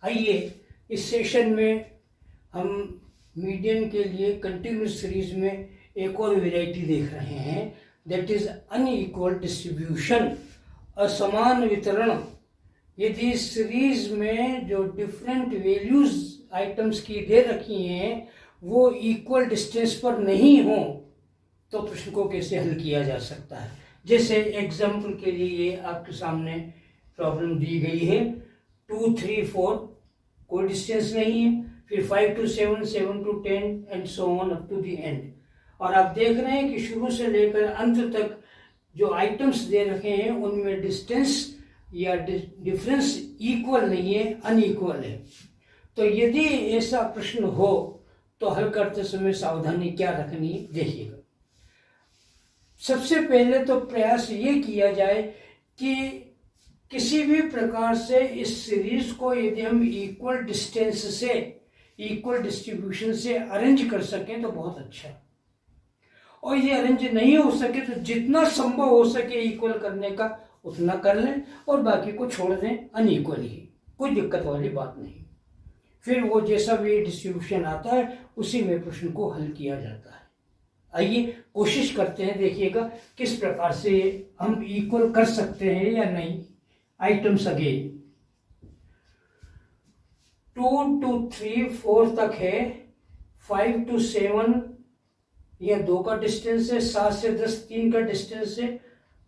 आइए इस सेशन में हम मीडियन के लिए कंटिन्यूस सीरीज में एक और वैरायटी देख रहे हैं, दैट इज अनइक्वल डिस्ट्रीब्यूशन, असमान वितरण। यदि सीरीज में जो डिफरेंट वैल्यूज आइटम्स की दे रखी हैं वो इक्वल डिस्टेंस पर नहीं हो तो प्रश्न को कैसे हल किया जा सकता है। जैसे एग्जाम्पल के लिए ये आपके सामने प्रॉब्लम दी गई है, 2, 3, 4 कोई डिस्टेंस नहीं है, फिर 5 to 7, 7 to 10 and so on up to the end. और आप देख रहे हैं कि शुरू से लेकर अंत तक जो आइटम्स दे रखे हैं उनमें डिस्टेंस या डिफरेंस इक्वल नहीं है, अनइक्वल है। तो यदि ऐसा प्रश्न हो तो हल करते समय सावधानी क्या रखनी है, देखिएगा। सबसे पहले तो प्रयास ये किया जाए कि किसी भी प्रकार से इस सीरीज को यदि हम इक्वल डिस्टेंस से, इक्वल डिस्ट्रीब्यूशन से अरेंज कर सकें तो बहुत अच्छा। और ये अरेंज नहीं हो सके तो जितना संभव हो सके इक्वल करने का उतना कर लें और बाकी को छोड़ दें अनइक्वल ही, कोई दिक्कत वाली बात नहीं। फिर वो जैसा भी डिस्ट्रीब्यूशन आता है उसी में प्रश्न को हल किया जाता है। आइए कोशिश करते हैं, देखिएगा किस प्रकार से हम इक्वल कर सकते हैं या नहीं। आइटम्स अगेन 2 to 3, 4 तक है, 5 to 7 यह 2 का डिस्टेंस है, 7 से 10 3 का डिस्टेंस है,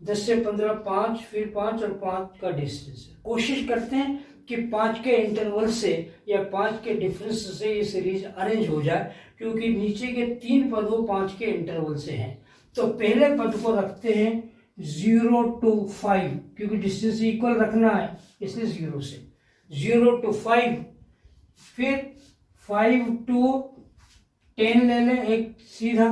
10 से 15 5, फिर 5 और 5 का डिस्टेंस है। कोशिश करते हैं कि 5 के इंटरवल से या 5 के डिफरेंस से ये सीरीज अरेंज हो जाए, क्योंकि नीचे के 3 पद वो 5 के इंटरवल से हैं। तो पहले पद को रखते हैं 0 to 5, क्योंकि डिस्टेंस इक्वल रखना है इसलिए 0 से 0 to 5, फिर 5 to 10 ले लें एक सीधा,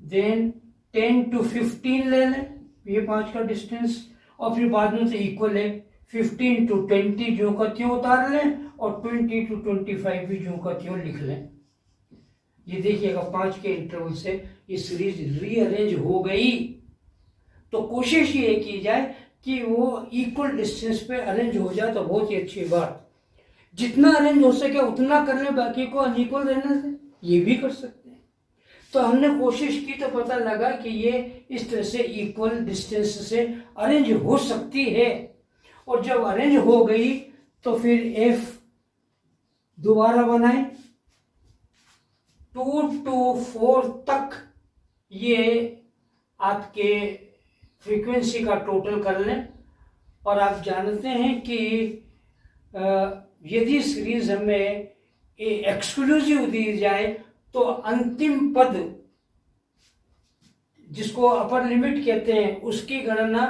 देन 10 to 15 ले लें, ये 5 का डिस्टेंस, और फिर बाद में से इक्वल है 15 to 20 जो का त्यों उतार लें और 20 to 25 भी जो का त्यों लिख लें। ये देखिएगा 5 के इंटरवल से ये सीरीज रीअरेंज हो गई। तो कोशिश ये की जाए कि वो इक्वल डिस्टेंस पे अरेंज हो जाए तो बहुत ही अच्छी बात। जितना अरेंज हो सके उतना कर लें, बाकी को अनइक्वल रहने से ये भी कर सकते हैं। तो हमने कोशिश की तो पता लगा कि ये इस तरह से इक्वल डिस्टेंस से अरेंज हो सकती है। और जब अरेंज हो गई तो फिर एफ दोबारा बनाए, 2 to 4 तक ये आपके फ्रीक्वेंसी का टोटल कर लें। और आप जानते हैं कि यदि सीरीज हमें एक्सक्लूसिव दी जाए तो अंतिम पद जिसको अपर लिमिट कहते हैं उसकी गणना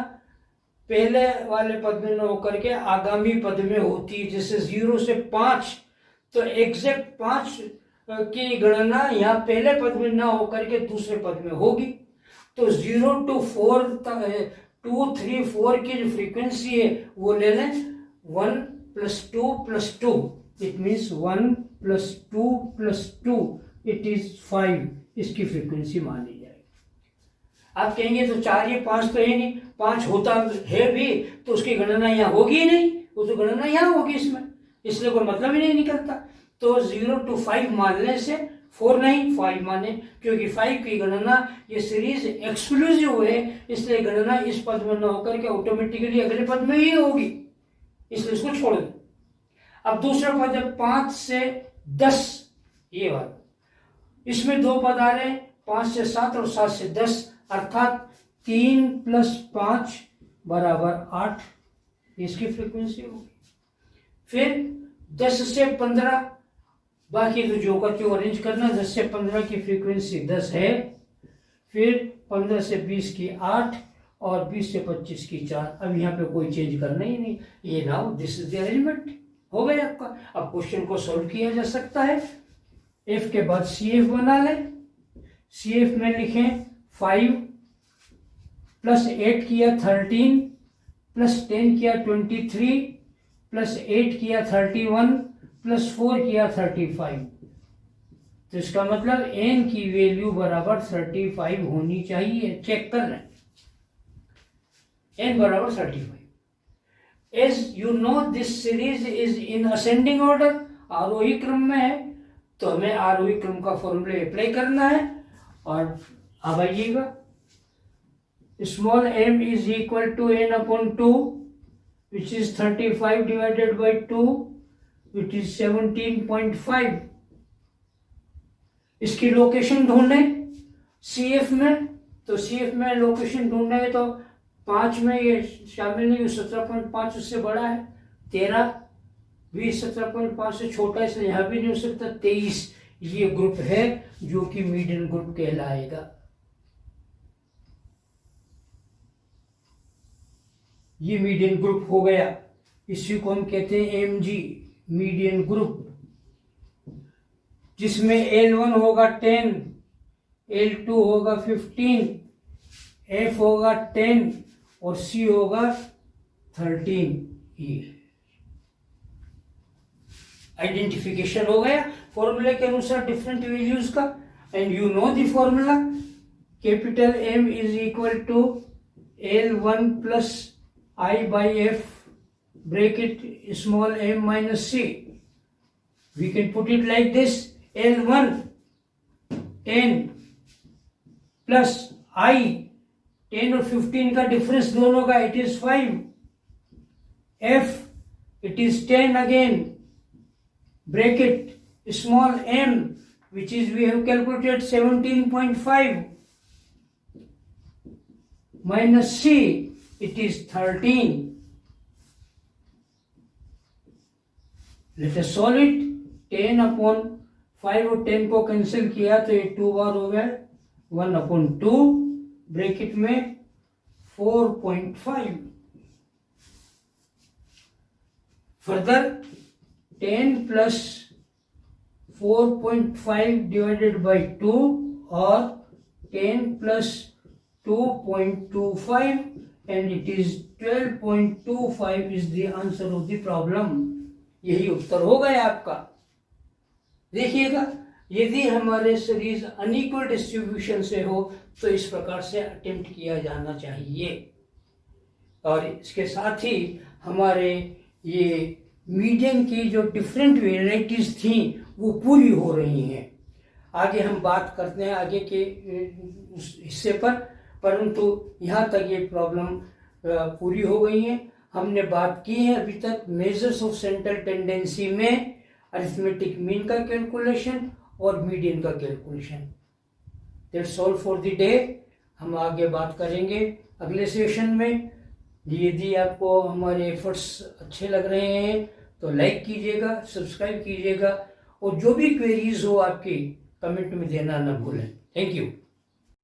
पहले वाले पद में न होकर के आगामी पद में होती है। जैसे 0 से 5 तो एग्जैक्ट 5 की गणना यहाँ पहले पद में ना होकर के दूसरे पद में होगी। तो 0 to 4 तक 2, 3, 4 की जो फ्रीक्वेंसी है वो ले लें 1 + 2 + 2, इट मीन्स 1 + 2 + 2 इट इज 5, इसकी फ्रीक्वेंसी मानी जाएगी। आप कहेंगे तो 4 ये 5 तो है नहीं, 5 होता है भी तो उसकी गणना यहाँ होगी ही नहीं, वो तो गणना यहाँ होगी इसमें, इसलिए कोई मतलब ही नहीं निकलता। तो 0 to 5 मानने से 4 नहीं 5 माने, क्योंकि 5 की गणना ये सीरीज एक्सक्लूसिव है, इसलिए गणना इस पद में न होकर के ऑटोमेटिकली अगले पद में ही होगी, इसलिए इसको छोड़ दो। अब दूसरा पद है 5 से 10, ये वाला, इसमें 2 पद आ रहे हैं, 5 से 7 और 7 से 10, अर्थात 3 + 5 = 8, इसकी फ्रीक्वेंसी होगी। फिर 10 से 15, बाकी तो जो का त्यों अरेंज करना, 10 से 15 की फ्रीक्वेंसी 10 है, फिर 15 से 20 की 8 और 20 से 25 की 4। अब यहाँ पे कोई चेंज करना ही नहीं, ये now this is the arrangement हो गया आपका। अब क्वेश्चन को सॉल्व किया जा सकता है। एफ के बाद सी एफ बना लें, सी एफ में लिखें 5 + 8 किया 13 + 10 किया 23 + 8 किया 31 + 4 किया 35। तो इसका मतलब n की वैल्यू बराबर 35 होनी चाहिए। चेक कर लें, n बराबर 35। As you know this series is in ascending order, आरोही क्रम में है, तो हमें आरोही क्रम का फॉर्मूला अप्लाई करना है। और अब आइएगा, small m is equal to n upon 2 which is 35 divided by 2 which is 17.5। इसकी लोकेशन ढूंढे CF में, तो CF में लोकेशन ढूंढेंगे तो 5 में ये शामिल नहीं, 17.5 उससे बड़ा है, 13 भी 17.5 से छोटा है, इसलिए यहाँ भी नहीं हो सकता। 23 ये ग्रुप है जो कि मीडियन ग्रुप कहलाएगा। ये मीडियन ग्रुप हो गया, इसी को हम कहते हैं MG मीडियन ग्रुप, जिसमें L1 होगा 10, L2 होगा 15, F होगा 10 और C होगा 13। ये आइडेंटिफिकेशन हो गया फॉर्मूले के अनुसार डिफरेंट वैल्यूज का। And you know the formula, capital M is equal to L1 plus I by F bracket small m minus C। We can put it like this, L1 10 plus I 10 और 15 का difference दोनों का, it is 5, F it is 10 again bracket small m which is we have calculated 17.5 minus C it is 13। let us solve it। 10 upon 5 और 10 को cancel किया तो ये 2 बार हो गया, 1 अपॉन 2 ब्रैकेट में 4.5। फर्दर 10 प्लस 4.5 डिवाइडेड बाई 2 और 10 plus 2.25 and it is 12.25 is the answer of the problem. यही उत्तर हो गया आपका। देखिएगा, यदि हमारे सीरीज अनइक्वल डिस्ट्रीब्यूशन से हो तो इस प्रकार से अटेम्प्ट किया जाना चाहिए। और इसके साथ ही हमारे ये मीडियन की जो डिफरेंट वेराइटीज थी वो पूरी हो रही हैं। आगे हम बात करते हैं आगे के हिस्से पर, परंतु यहाँ तक ये प्रॉब्लम पूरी हो गई है। हमने बात की है अभी तक मेजर्स ऑफ सेंट्रल टेंडेंसी में अरिथमेटिक मीन का कैलकुलेशन और मीडियन का calculation. That's all for the day. हम आगे बात करेंगे अगले सेशन में। यदि आपको हमारे एफर्ट्स अच्छे लग रहे हैं तो लाइक कीजिएगा, सब्सक्राइब कीजिएगा और जो भी क्वेरीज हो आपकी कमेंट में देना न भूलें। Thank you.